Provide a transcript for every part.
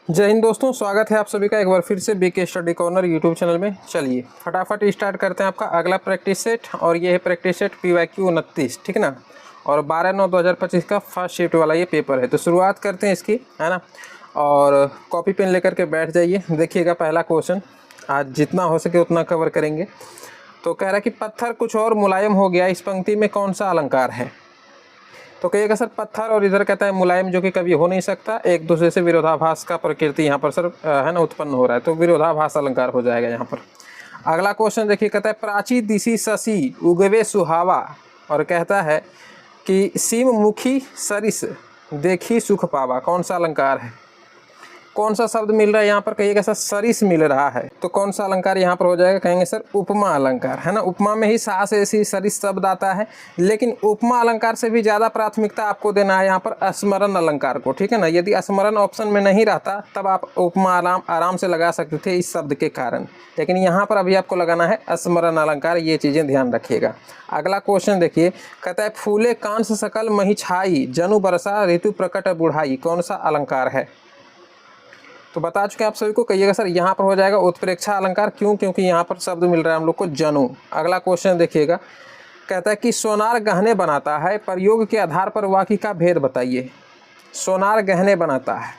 जय हिंद दोस्तों, स्वागत है आप सभी का एक बार फिर से BK study corner YouTube channel में। चलिए फटाफट स्टार्ट करते हैं आपका अगला प्रैक्टिस सेट। और ये है प्रैक्टिस सेट PYQ 29, ठीक ना। और 12/9/2025 का फर्स्ट शिफ्ट वाला ये पेपर है। तो शुरुआत करते हैं इसकी, है ना। और कॉपी पेन लेकर के बैठ जाइए। देखिएगा पहला क्वेश्चन, आज जितना हो सके उतना कवर करेंगे। तो कह रहा है कि पत्थर कुछ और मुलायम हो गया, इस पंक्ति में कौन सा अलंकार है। तो कहिएगा सर पत्थर, और इधर कहता है मुलायम, जो कि कभी हो नहीं सकता। एक दूसरे से विरोधाभास का प्रकृति यहाँ पर सर है ना उत्पन्न हो रहा है, तो विरोधाभास अलंकार हो जाएगा यहाँ पर। अगला क्वेश्चन देखिए, कहता है प्राची दिशि शशि उगवे सुहावा, और कहता है कि सीम मुखी सरिस देखी सुख पावा, कौन सा अलंकार है। कौन सा शब्द मिल रहा है यहाँ पर, कहिएगा सर सरिस मिल रहा है। तो कौन सा अलंकार यहाँ पर हो जाएगा, कहेंगे सर उपमा अलंकार, है ना। उपमा में ही सा से ऐसी सरिस शब्द आता है, लेकिन उपमा अलंकार से भी ज़्यादा प्राथमिकता आपको देना है यहाँ पर स्मरण अलंकार को, ठीक है ना। यदि स्मरण ऑप्शन में नहीं रहता तब आप उपमा आराम से लगा सकते थे इस शब्द के कारण, लेकिन यहाँ पर अभी आपको लगाना है स्मरण अलंकार। ये चीज़ें ध्यान रखिएगा। अगला क्वेश्चन देखिए, कहता है फूले कांस सकल मही छाई जनु बरसा ऋतु प्रकट बुढ़ाई, कौन सा अलंकार है। तो बता चुके आप सभी को, कहिएगा सर यहाँ पर हो जाएगा उत्प्रेक्षा अलंकार। क्यों, क्योंकि यहाँ पर शब्द मिल रहा है हम लोग को जनु। अगला क्वेश्चन देखिएगा, कहता है कि सोनार गहने बनाता है, प्रयोग के आधार पर वाक्य का भेद बताइए। सोनार गहने बनाता है,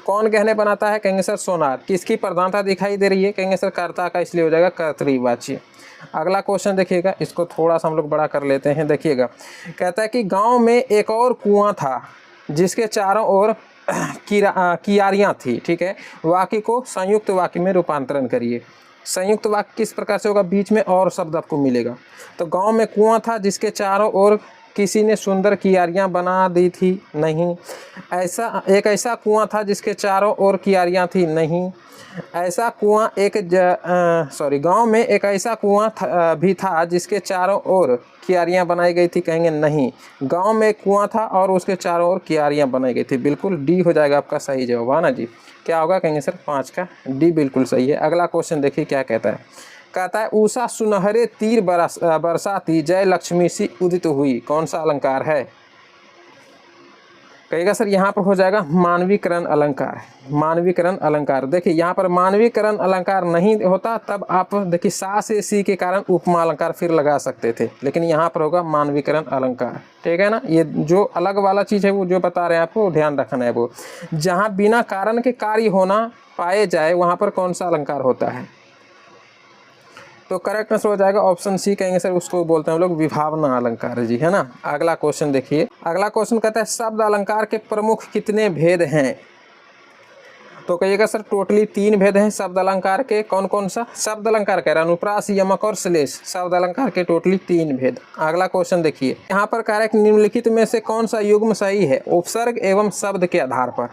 कौन गहने बनाता है, कहेंगे सर सोनार। किसकी प्रधानता दिखाई दे रही है, कहेंगे सर कर्ता का, इसलिए हो जाएगा कर्तृवाच्य। अगला क्वेश्चन देखिएगा, इसको थोड़ा सा हम लोग बड़ा कर लेते हैं। देखिएगा, कहता है कि गाँव में एक और कुआं था जिसके चारों ओर कियारियाँ थी, ठीक है। वाक्य को संयुक्त वाक्य में रूपांतरण करिए। संयुक्त वाक्य किस प्रकार से होगा, बीच में और शब्द आपको मिलेगा। तो गांव में कुआं था जिसके चारों ओर किसी ने सुंदर कियारियाँ बना दी थी, नहीं। ऐसा कुआं था जिसके चारों ओर कियारियाँ थी, नहीं। ऐसा कुआं गांव में एक ऐसा कुआं भी था जिसके चारों ओर कियारियाँ बनाई गई थी, कहेंगे नहीं। गांव में एक कुआं था और उसके चारों ओर कियारियाँ बनाई गई थी। बिल्कुल डी हो जाएगा आपका सही जवाब, है ना जी। क्या होगा, कहेंगे सर 5 का डी बिल्कुल सही है। अगला क्वेश्चन देखिए क्या कहता है, कहता है उषा सुनहरे तीर बरसाती जय लक्ष्मी सी उदित हुई, कौन सा अलंकार है। कहेगा सर यहाँ पर हो जाएगा मानवीकरण अलंकार। मानवीकरण अलंकार, देखिए यहाँ पर मानवीकरण अलंकार नहीं होता तब आप देखिए सा से सी के कारण उपमा अलंकार फिर लगा सकते थे, लेकिन यहाँ पर होगा मानवीकरण अलंकार, ठीक है ना। ये जो अलग वाला चीज़ है वो जो बता रहे हैं आपको ध्यान रखना है। वो जहाँ बिना कारण के कार्य होना पाए जाए वहाँ पर कौन सा अलंकार होता है। तो करेक्ट आंसर हो जाएगा ऑप्शन सी, कहेंगे सर उसको बोलते हैं हम लोग विभावना अलंकार जी, है ना। अगला क्वेश्चन देखिए, अगला क्वेश्चन कहता है शब्द अलंकार के प्रमुख कितने भेद हैं। तो कहिएगा सर टोटली 3 भेद हैं शब्द अलंकार के। कौन कौन सा, शब्द अलंकार कह रहा है अनुप्रास, यमक और श्लेष, शब्द अलंकार के टोटली 3 भेद। अगला क्वेश्चन देखिए, यहाँ पर कह रहा है कि निम्नलिखित में से कौन सा युग्म सही है उपसर्ग एवं शब्द के आधार पर,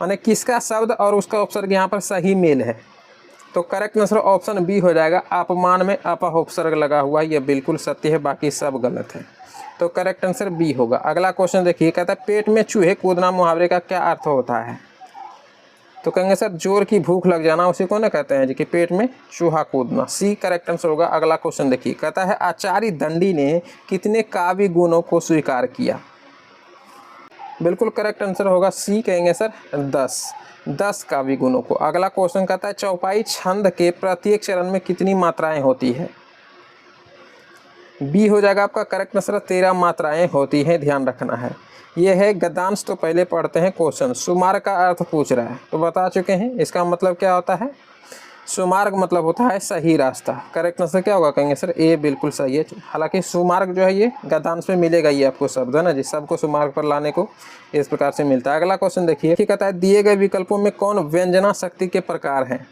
माने किसका शब्द और उसका उपसर्ग यहाँ पर सही मेल है। तो करेक्ट आंसर ऑप्शन बी हो जाएगा, अपमान में अपह उपसर्ग लगा हुआ है, यह बिल्कुल सत्य है, बाकी सब गलत है। तो करेक्ट आंसर बी होगा। अगला क्वेश्चन देखिए, कहता है पेट में चूहे कूदना मुहावरे का क्या अर्थ होता है। तो कहेंगे सर जोर की भूख लग जाना, उसी को ना कहते हैं जी कि पेट में चूहा कूदना, सी करेक्ट आंसर होगा। अगला क्वेश्चन देखिए, कहता है आचार्य दंडी ने कितने काव्य गुणों को स्वीकार किया। बिल्कुल करेक्ट आंसर होगा सी, कहेंगे सर 10 काव्य गुणों को। अगला क्वेश्चन कहता है चौपाई छंद के प्रत्येक चरण में कितनी मात्राएं होती है। बी हो जाएगा आपका करेक्ट आंसर, 13 मात्राएं होती हैं, ध्यान रखना है। यह है गद्यांश। तो पहले पढ़ते हैं क्वेश्चन। सुमार्ग का अर्थ पूछ रहा है, तो बता चुके हैं इसका मतलब क्या होता है। सुमार्ग मतलब होता है सही रास्ता। करेक्ट आंसर क्या होगा, कहेंगे सर ए बिल्कुल सही है। हालांकि सुमार्ग जो है ये गद्यांश में मिलेगा, ये आपको शब्द है ना जी, सबको सुमार्ग पर लाने को इस प्रकार से मिलता है। अगला क्वेश्चन देखिए, कहता है दिए गए विकल्पों में कौन व्यंजना शक्ति के प्रकार हैं।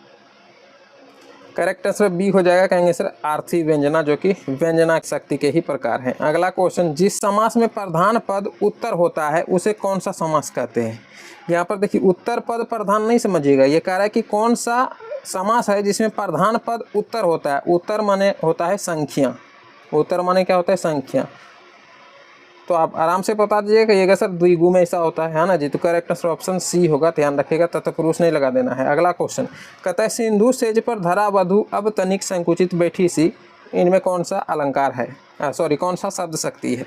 करेक्ट आंसर बी हो जाएगा, कहेंगे सर आर्थी व्यंजना, जो कि व्यंजना शक्ति के ही प्रकार हैं। अगला क्वेश्चन, जिस समास में प्रधान पद उत्तर होता है उसे कौन सा समास कहते हैं। यहाँ पर देखिए उत्तर पद प्रधान नहीं समझिएगा, ये कह रहा है कि कौन सा समास है जिसमें प्रधान पद उत्तर होता है। उत्तर माने होता है संख्या, उत्तर माने क्या होता है संख्या। तो आप आराम से बता दीजिएगा, कहिएगा सर द्विगु में ऐसा होता है ना जी। तो करेक्ट आंसर ऑप्शन सी होगा, ध्यान रखिएगा, तत्पुरुष नहीं लगा देना है। अगला क्वेश्चन कहता है सिंधु सेज पर धरा वधु अब तनिक संकुचित बैठी सी, इनमें कौन सा अलंकार है, कौन सा शब्द शक्ति है।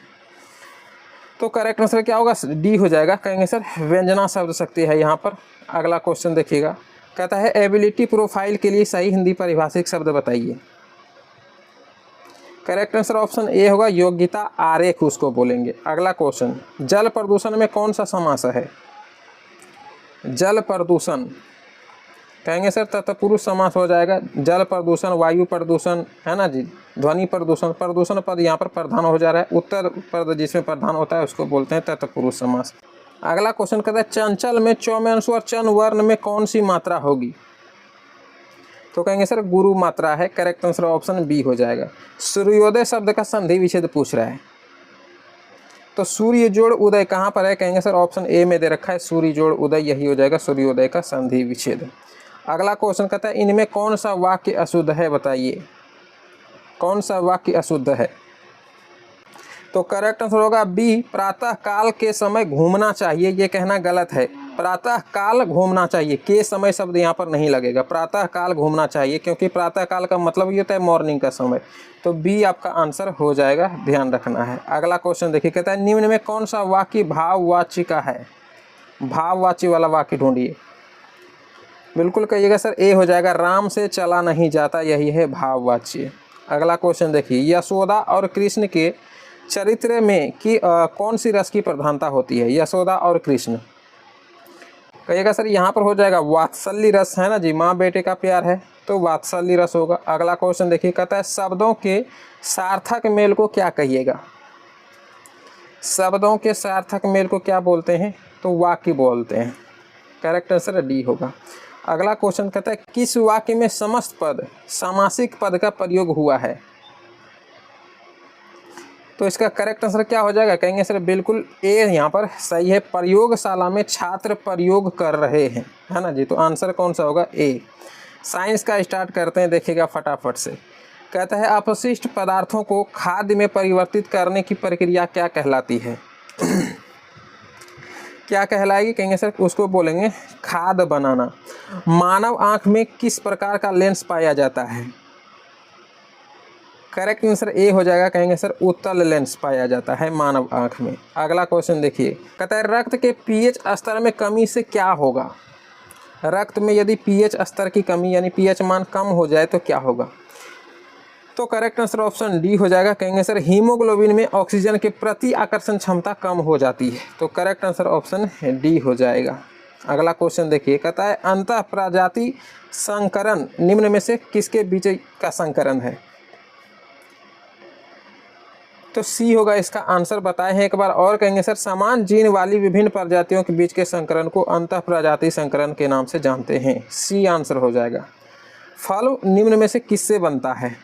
तो करेक्ट आंसर क्या होगा, डी हो जाएगा। कहेंगे सर व्यंजना शब्द शक्ति है यहाँ पर। अगला क्वेश्चन देखिएगा, कहता है एबिलिटी प्रोफाइल के लिए सही हिंदी परिभाषिक शब्द बताइए। करेक्ट आंसर ऑप्शन ए होगा, योग्यता आरेख उसको बोलेंगे। अगला क्वेश्चन, जल प्रदूषण में कौन सा समास है। जल प्रदूषण कहेंगे सर तत्पुरुष समास हो जाएगा। जल प्रदूषण, वायु प्रदूषण, है ना जी, ध्वनि प्रदूषण, प्रदूषण पद यहाँ पर प्रधान हो जा रहा है। उत्तर पद जिसमें प्रधान होता है उसको बोलते हैं तत्पुरुष समास। अगला क्वेश्चन कहता है चंचल में चौम्यांशु और चन वर्ण में कौन सी मात्रा होगी। तो कहेंगे सर गुरु मात्रा है। करेक्ट आंसर ऑप्शन बी हो जाएगा। सूर्योदय शब्द का संधि विच्छेद पूछ रहा है, तो सूर्य जोड़ उदय कहाँ पर है। कहेंगे सर ऑप्शन ए में दे रखा है, सूर्य जोड़ उदय, यही हो जाएगा सूर्योदय का संधि विच्छेद। अगला क्वेश्चन कहता है इनमें कौन सा वाक्य अशुद्ध है, बताइए कौन सा वाक्य अशुद्ध है। तो करेक्ट आंसर होगा बी, प्रातः काल के समय घूमना चाहिए, ये कहना गलत है। प्रातः काल घूमना चाहिए, के समय शब्द यहाँ पर नहीं लगेगा, प्रातः काल घूमना चाहिए, क्योंकि प्रातः काल का मतलब ये होता है मॉर्निंग का समय। तो बी आपका आंसर हो जाएगा, ध्यान रखना है। अगला क्वेश्चन देखिए, कहता है निम्न में कौन सा वाक्य भाववाची का है। भाववाची वाला वाक्य ढूंढिए। बिल्कुल कहिएगा सर ए हो जाएगा, राम से चला नहीं जाता, यही है भाववाची। अगला क्वेश्चन देखिए, यशोदा और कृष्ण के चरित्र में कौन सी रस की प्रधानता होती है। यशोदा और कृष्ण कहिएगा सर यहाँ पर हो जाएगा वात्सल्य रस, है ना जी, माँ बेटे का प्यार है तो वात्सल्य रस होगा। अगला क्वेश्चन देखिए, कहता है शब्दों के सार्थक मेल को क्या कहिएगा। शब्दों के सार्थक मेल को क्या बोलते हैं, तो वाक्य बोलते हैं। करेक्ट आंसर डी होगा। अगला क्वेश्चन कहता है किस वाक्य में समस्त पद सामासिक पद का प्रयोग हुआ है। तो इसका करेक्ट आंसर क्या हो जाएगा, कहेंगे सर बिल्कुल ए यहाँ पर सही है। प्रयोगशाला में छात्र प्रयोग कर रहे हैं, है ना जी, तो आंसर कौन सा होगा, ए। साइंस का स्टार्ट करते हैं, देखिएगा फटाफट से। कहता है अपशिष्ट पदार्थों को खाद्य में परिवर्तित करने की प्रक्रिया क्या कहलाती है। क्या कहलाएगी, कहेंगे सर उसको बोलेंगे खाद बनाना। मानव आँख में किस प्रकार का लेंस पाया जाता है। करेक्ट आंसर ए हो जाएगा, कहेंगे सर उत्तल लेंस पाया जाता है मानव आँख में। अगला क्वेश्चन देखिए, कहता है रक्त के पीएच स्तर में कमी से क्या होगा। रक्त में यदि पीएच स्तर की कमी यानी पीएच मान कम हो जाए तो क्या होगा। तो करेक्ट आंसर ऑप्शन डी हो जाएगा, कहेंगे सर हीमोग्लोबिन में ऑक्सीजन के प्रति आकर्षण क्षमता कम हो जाती है। तो करेक्ट आंसर ऑप्शन डी हो जाएगा। अगला क्वेश्चन देखिए, कहता है अंतः प्रजाति संकरण निम्न में से किसके बीच का संकरण है। तो सी होगा इसका आंसर, बताए हैं एक बार और। कहेंगे सर समान जीन वाली विभिन्न प्रजातियों के बीच के संकरण को अंतः प्रजाति संकरण के नाम से जानते हैं। सी आंसर हो जाएगा। फल निम्न में से किससे बनता है।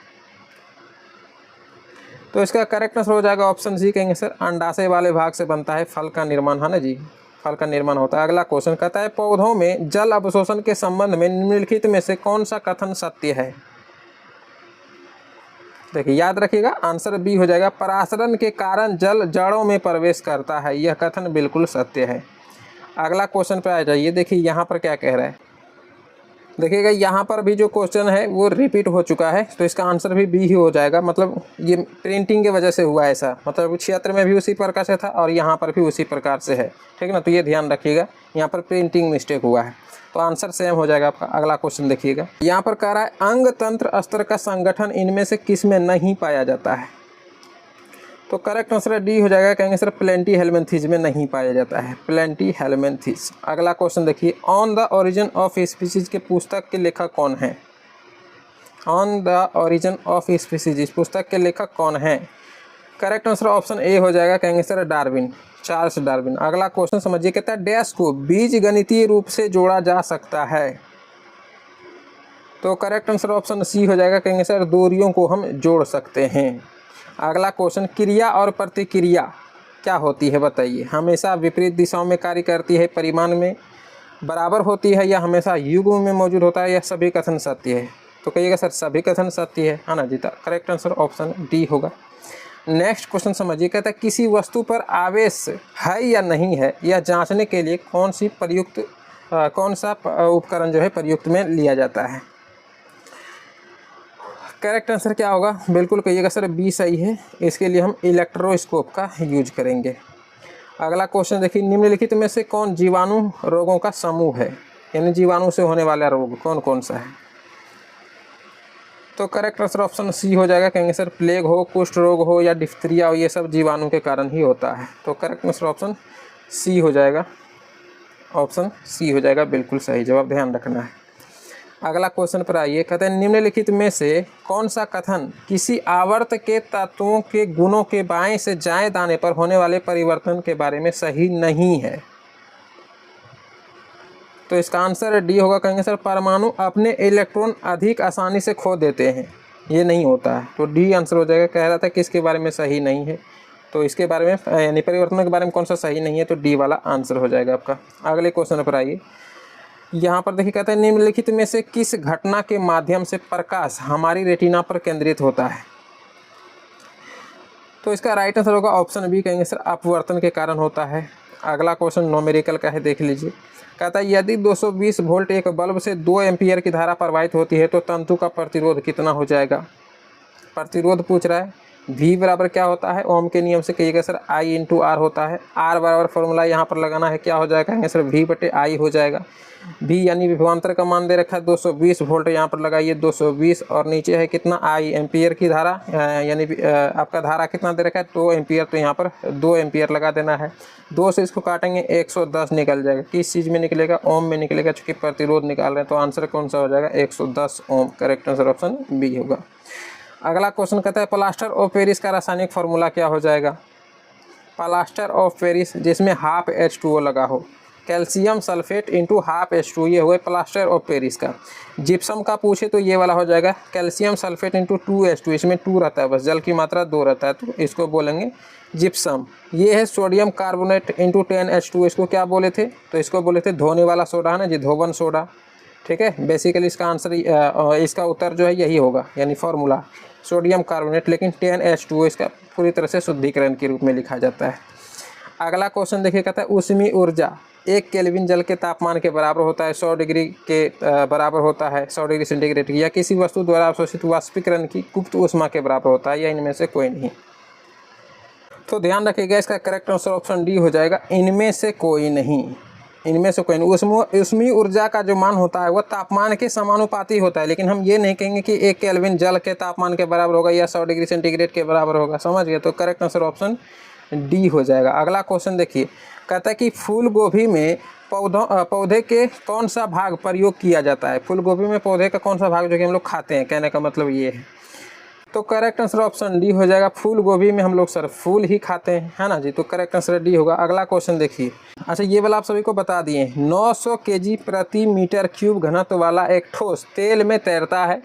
तो इसका करेक्ट आंसर हो जाएगा ऑप्शन सी, कहेंगे सर अंडाशय वाले भाग से बनता है फल का निर्माण, है ना जी, फल का निर्माण होता है। अगला क्वेश्चन कहता है पौधों में जल अवशोषण के संबंध में निम्नलिखित में से कौन सा कथन सत्य है। देखिए याद रखिएगा, आंसर बी हो जाएगा, परासरण के कारण जल जड़ों में प्रवेश करता है, यह कथन बिल्कुल सत्य है। अगला क्वेश्चन पे आ जाइए, देखिए यहाँ पर क्या कह रहा है। देखिएगा यहाँ पर भी जो क्वेश्चन है वो रिपीट हो चुका है, तो इसका आंसर भी बी ही हो जाएगा। मतलब ये प्रिंटिंग की वजह से हुआ ऐसा, मतलब क्षेत्र में भी उसी प्रकार से था और यहाँ पर भी उसी प्रकार से है, ठीक ना। तो ये ध्यान रखिएगा, यहाँ पर प्रिंटिंग मिस्टेक हुआ है, तो आंसर सेम हो जाएगा आपका। अगला क्वेश्चन देखिएगा, यहाँ पर कह रहा है अंग तंत्र स्तर का संगठन इनमें से किस में नहीं पाया जाता है। तो करेक्ट आंसर डी हो जाएगा, कहेंगे सर प्लेंटीहेल्मिन्थीज में नहीं पाया जाता है, प्लेंटीहेल्मिन्थीज। अगला क्वेश्चन देखिए, on the origin of species के पुस्तक के लेखक कौन है। On the origin of species इस पुस्तक के लेखक कौन है। करेक्ट आंसर ऑप्शन ए हो जाएगा, कहेंगे सर डार्विन, चार्ल्स डार्विन। अगला क्वेश्चन समझिए, कहता है डैश को बीज गणितीय रूप से जोड़ा जा सकता है। तो करेक्ट आंसर ऑप्शन सी हो जाएगा, कहेंगे सर दूरियों को हम जोड़ सकते हैं। अगला क्वेश्चन, क्रिया और प्रतिक्रिया क्या होती है बताइए। हमेशा विपरीत दिशाओं में कार्य करती है, परिमाण में बराबर होती है, या हमेशा युग्म में मौजूद होता है, या सभी कथन सत्य है। तो कहिएगा सर सभी कथन सत्य है ना जी। करेक्ट आंसर ऑप्शन डी होगा। नेक्स्ट क्वेश्चन समझिए, कहता है किसी वस्तु पर आवेश है या नहीं है यह जांचने के लिए कौन सा उपकरण जो है प्रयुक्त में लिया जाता है। करेक्ट आंसर क्या होगा, बिल्कुल कहिएगा सर बी सही है। इसके लिए हम इलेक्ट्रोस्कोप का यूज करेंगे। अगला क्वेश्चन देखिए, निम्नलिखित में से कौन जीवाणु रोगों का समूह है, यानी जीवाणु से होने वाला रोग कौन कौन सा है। तो करेक्ट आंसर ऑप्शन सी हो जाएगा। कहेंगे सर प्लेग हो, कुष्ठ रोग हो या डिफ्थीरिया हो, ये सब जीवाणु के कारण ही होता है। तो करेक्ट आंसर ऑप्शन सी हो जाएगा, ऑप्शन सी हो जाएगा, बिल्कुल सही जवाब, ध्यान रखना है। अगला क्वेश्चन पर आइए, कहते हैं निम्नलिखित में से कौन सा कथन किसी आवर्त के तत्वों के गुणों के बाएं से दाएं दाने पर होने वाले परिवर्तन के बारे में सही नहीं है। तो इसका आंसर डी होगा। कहेंगे सर परमाणु अपने इलेक्ट्रॉन अधिक आसानी से खो देते हैं, ये नहीं होता है। तो डी आंसर हो जाएगा। कह रहा था कि इसके बारे में सही नहीं है, तो इसके बारे में यानी परिवर्तनों के बारे में कौन सा सही नहीं है, तो डी वाला आंसर हो जाएगा आपका। अगले क्वेश्चन पर आइए, यहाँ पर देखिए कहते हैं निम्नलिखित में से किस घटना के माध्यम से प्रकाश हमारी रेटिना पर केंद्रित होता है। तो इसका राइट आंसर होगा ऑप्शन बी। कहेंगे सर अपवर्तन के कारण होता है। अगला क्वेश्चन न्यूमेरिकल का है, देख लीजिए। कहता है यदि 220 वोल्ट एक बल्ब से 2 एम्पीयर की धारा प्रवाहित होती है तो तंतु का प्रतिरोध कितना हो जाएगा। प्रतिरोध पूछ रहा है। V बराबर क्या होता है, ओम के नियम से कहिएगा सर I इंटू आर होता है। R बराबर फॉर्मूला यहाँ पर लगाना है, क्या हो जाएगा, कहेंगे सर V बटे I हो जाएगा। V यानी विभवांतर का मान दे रखा है 220 वोल्ट, यहाँ पर लगाइए 220, और नीचे है कितना I एम्पियर की धारा, यानी आपका धारा कितना दे रखा है 2 एम्पियर, तो यहाँ पर 2 एम्पियर लगा देना है। 2 से इसको काटेंगे 110 निकल जाएगा। किस चीज़ में निकलेगा, ओम में निकलेगा, चूँकि प्रतिरोध निकाल रहे हैं। तो आंसर कौन सा हो जाएगा, 110 ओम। करेक्ट आंसर ऑप्शन बी होगा। अगला क्वेश्चन कहता है प्लास्टर ऑफ पेरिस का रासायनिक फार्मूला क्या हो जाएगा। प्लास्टर ऑफ पेरिस जिसमें हाफ H2O लगा हो, calcium sulphate into half H2, ये हुए प्लास्टर ऑफ पेरिस का। जिप्सम का पूछे तो ये वाला हो जाएगा कैल्शियम सल्फेट इंटू 2H2, इसमें 2 रहता है, बस जल की मात्रा 2 रहता है, तो इसको बोलेंगे जिप्सम। ये है सोडियम कार्बोनेट इंटू 10H2, इसको क्या बोले थे, तो इसको बोले थे धोने वाला सोडा है ना जी, धोबन सोडा। ठीक है, बेसिकली इसका आंसर इसका उत्तर जो है यही होगा, यानी फार्मूला सोडियम कार्बोनेट, लेकिन 10H2O इसका पूरी तरह से शुद्धिकरण के रूप में लिखा जाता है। अगला क्वेश्चन देखिए, कहता है ऊष्मीय ऊर्जा 1 केल्विन जल के तापमान के बराबर होता है, 100 डिग्री के बराबर होता है, 100 डिग्री सेंटीग्रेड की, या किसी वस्तु द्वारा अवशोषित वाष्पीकरण की गुप्त ऊष्मा के बराबर होता है, या इनमें से कोई नहीं। तो ध्यान रखिएगा, इसका करेक्ट आंसर ऑप्शन डी हो जाएगा, इनमें से कोई नहीं, इनमें से कोई नहीं। ऊष्मीय ऊर्जा का जो मान होता है वह तापमान के समानुपाती होता है, लेकिन हम ये नहीं कहेंगे कि 1 केल्विन जल के तापमान के बराबर होगा या 100 डिग्री सेंटीग्रेड के बराबर होगा, समझ गए। तो करेक्ट आंसर ऑप्शन डी हो जाएगा। अगला क्वेश्चन देखिए, कहता है कि फूल गोभी में पौधे के कौन सा भाग प्रयोग किया जाता है। फूल गोभी में पौधे का कौन सा भाग जो कि हम लोग खाते हैं, कहने का मतलब ये है। तो करेक्ट आंसर ऑप्शन डी हो जाएगा। फूल गोभी में हम लोग सर फूल ही खाते हैं, है ना जी, तो करेक्ट आंसर डी होगा। अगला क्वेश्चन देखिए, अच्छा ये वाला आप सभी को बता दिए। 900 kg प्रति मीटर क्यूब घनत्व वाला एक ठोस तेल में तैरता है।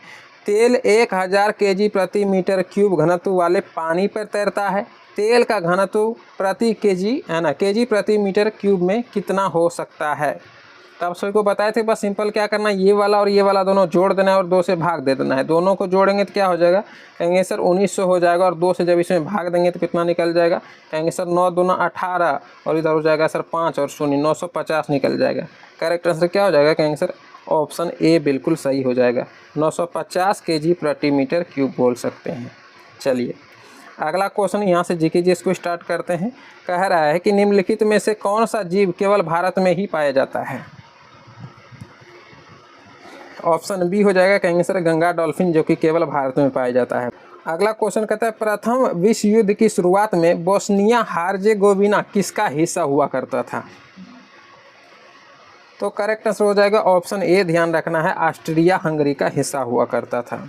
तेल 1000 kg प्रति मीटर क्यूब घनत्व वाले पानी पर तैरता है। तेल का घनत्व प्रति केजी, है ना, केजी प्रति मीटर क्यूब में कितना हो सकता है। तो आप सभी को बताए थे, बस सिंपल क्या करना है, ये वाला और ये वाला दोनों जोड़ देना है और 2 से भाग दे देना है। दोनों को जोड़ेंगे तो क्या हो जाएगा, कहेंगे सर 1900 हो जाएगा, और 2 से जब इसमें भाग देंगे तो कितना निकल जाएगा, कहेंगे सर 9 दूना 18, और इधर हो जाएगा सर 5 और 0, 950 निकल जाएगा। करेक्ट आंसर क्या हो जाएगा, कहेंगे सर ऑप्शन ए बिल्कुल सही हो जाएगा, 950 kg प्रति मीटर क्यूब बोल सकते हैं। चलिए अगला क्वेश्चन यहाँ से जीके जी इसको स्टार्ट करते हैं। कह रहा है कि निम्नलिखित में से कौन सा जीव केवल भारत में ही पाया जाता है। ऑप्शन बी हो जाएगा, कहेंगे सर गंगा डॉल्फिन, जो कि केवल भारत में पाया जाता है। अगला क्वेश्चन कहता है प्रथम विश्व युद्ध की शुरुआत में बोस्निया हार्जेगोविना किसका हिस्सा हुआ करता था। तो करेक्ट आंसर हो जाएगा ऑप्शन ए, ध्यान रखना है, ऑस्ट्रिया हंगरी का हिस्सा हुआ करता था।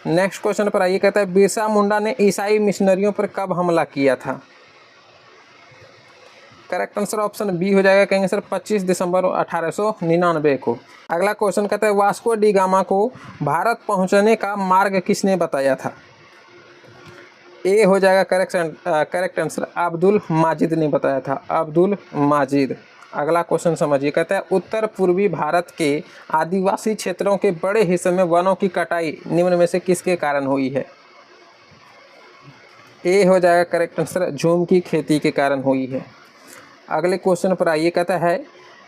नेक्स्ट क्वेश्चन पर आइए, कहता है बिरसा मुंडा ने ईसाई मिशनरियों पर कब हमला किया था। करेक्ट आंसर ऑप्शन बी हो जाएगा, कहेंगे सर 25 दिसंबर 1899 को। अगला क्वेश्चन कहता है वास्को डी गामा को भारत पहुंचने का मार्ग किसने बताया था। ए हो जाएगा करेक्ट आंसर, अब्दुल माजिद ने बताया था, अब्दुल माजिद। अगला क्वेश्चन समझिए, कहता है उत्तर पूर्वी भारत के आदिवासी क्षेत्रों के बड़े हिस्से में वनों की कटाई निम्न में से किसके कारण हुई है। ए हो जाएगा करेक्ट आंसर, झूम की खेती के कारण हुई है। अगले क्वेश्चन पर आइए, कहता है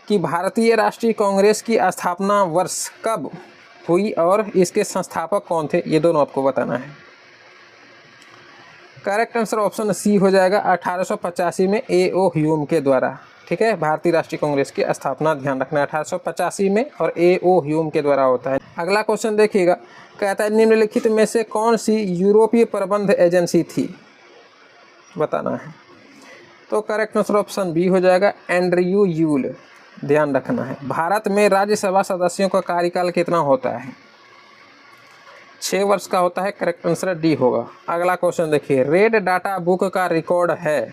कि भारतीय राष्ट्रीय कांग्रेस की स्थापना वर्ष कब हुई और इसके संस्थापक कौन थे, ये दोनों आपको बताना है। करेक्ट आंसर ऑप्शन सी हो जाएगा 1885 में A.O. ह्यूम के द्वारा। ठीक है, भारतीय राष्ट्रीय कांग्रेस की स्थापना ध्यान रखना 1885 में और A.O. ह्यूम के द्वारा होता है। अगला क्वेश्चन देखिएगा, कहता है निम्नलिखित में से कौन सी यूरोपीय प्रबंध एजेंसी थी, बताना है। तो करेक्ट आंसर ऑप्शन बी हो जाएगा एंड्रयू यूल, ध्यान रखना है। भारत में राज्यसभा सदस्यों का कार्यकाल कितना होता है? 6 वर्ष का होता है। करेक्ट आंसर डी होगा। अगला क्वेश्चन देखिए, रेड डाटा बुक का रिकॉर्ड है,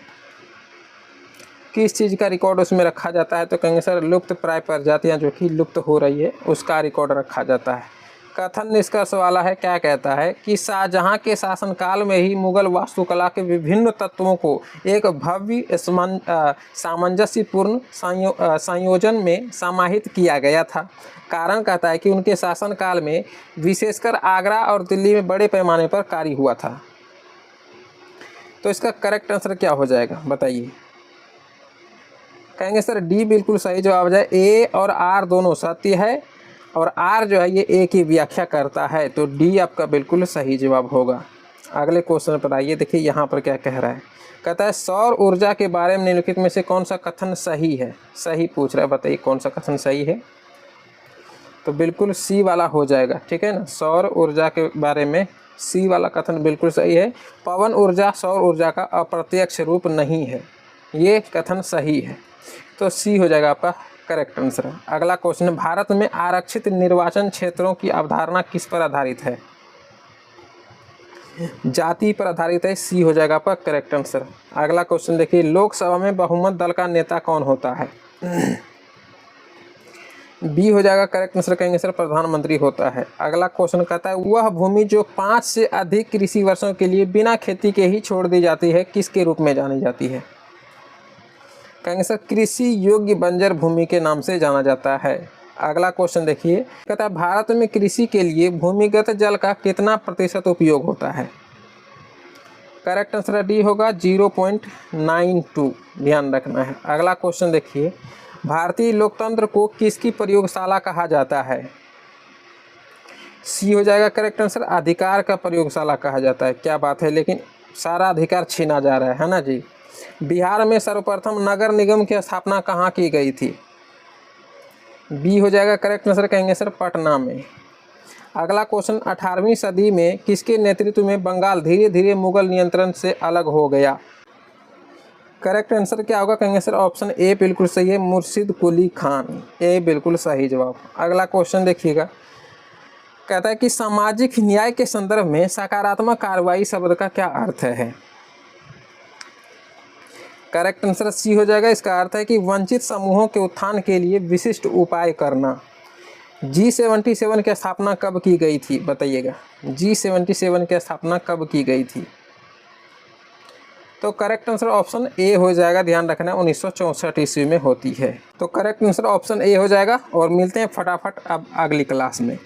किस चीज़ का रिकॉर्ड उसमें रखा जाता है? तो कहेंगे सर लुप्त प्राय प्रजातियां जो कि लुप्त हो रही है उसका रिकॉर्ड रखा जाता है। कथन निष्कर्ष वाला है, क्या कहता है कि शाहजहां के शासनकाल में ही मुगल वास्तुकला के विभिन्न तत्वों को एक भव्य सामंजस्यपूर्ण संयोजन में समाहित किया गया था। कारण कहता है कि उनके शासनकाल में विशेषकर आगरा और दिल्ली में बड़े पैमाने पर कार्य हुआ था। तो इसका करेक्ट आंसर क्या हो जाएगा बताइए? कहेंगे सर डी बिल्कुल सही जवाब हो जाए। ए और आर दोनों सत्य है और आर जो है ये ए की व्याख्या करता है, तो डी आपका बिल्कुल सही जवाब होगा। अगले क्वेश्चन पर आइए, देखिए यहाँ पर क्या कह रहा है। कहता है सौर ऊर्जा के बारे में निम्नलिखित में से कौन सा कथन सही है? सही पूछ रहा है, बताइए कौन सा कथन सही है? तो बिल्कुल सी वाला हो जाएगा। ठीक है ना, सौर ऊर्जा के बारे में सी वाला कथन बिल्कुल सही है। पवन ऊर्जा सौर ऊर्जा का अप्रत्यक्ष रूप नहीं है, ये कथन सही है। तो सी हो जाएगा आपका करेक्ट आंसर। अगला क्वेश्चन, भारत में आरक्षित निर्वाचन क्षेत्रों की अवधारणा किस पर आधारित है? जाति पर आधारित है। सी हो जाएगा आपका करेक्ट आंसर। अगला क्वेश्चन देखिए, लोकसभा में बहुमत दल का नेता कौन होता है? बी हो जाएगा करेक्ट आंसर, कहेंगे सर प्रधानमंत्री होता है। अगला क्वेश्चन कहता है वह भूमि जो 5 से अधिक कृषि वर्षों के लिए बिना खेती के ही छोड़ दी जाती है किसके रूप में जानी जाती है? कहेंगे सर कृषि योग्य बंजर भूमि के नाम से जाना जाता है। अगला क्वेश्चन देखिए, कहता है भारत में कृषि के लिए भूमिगत जल का कितना प्रतिशत उपयोग होता है? करेक्ट आंसर डी होगा 0.92, ध्यान रखना है। अगला क्वेश्चन देखिए, भारतीय लोकतंत्र को किसकी प्रयोगशाला कहा जाता है? सी हो जाएगा करेक्ट आंसर, अधिकार का प्रयोगशाला कहा जाता है। क्या बात है, लेकिन सारा अधिकार छीना जा रहा है ना जी। बिहार में सर्वप्रथम नगर निगम की स्थापना कहाँ की गई थी? बी हो जाएगा करेक्ट आंसर, कहेंगे सर पटना में। अगला क्वेश्चन, 18वीं सदी में किसके नेतृत्व में बंगाल धीरे धीरे मुगल नियंत्रण से अलग हो गया? करेक्ट आंसर क्या होगा? कहेंगे सर ऑप्शन ए बिल्कुल सही है, मुर्शिद कुली खान। ए बिल्कुल सही जवाब। अगला क्वेश्चन देखिएगा, कहता है कि सामाजिक न्याय के संदर्भ में सकारात्मक कार्रवाई शब्द का क्या अर्थ है? करेक्ट आंसर सी हो जाएगा। इसका अर्थ है कि वंचित समूहों के उत्थान के लिए विशिष्ट उपाय करना। G77 की स्थापना कब की गई थी बताइएगा? G77 की स्थापना कब की गई थी? तो करेक्ट आंसर ऑप्शन ए हो जाएगा, ध्यान रखना 1964 ईस्वी में होती है। तो करेक्ट आंसर ऑप्शन ए हो जाएगा। और मिलते हैं फटाफट अब अगली क्लास में।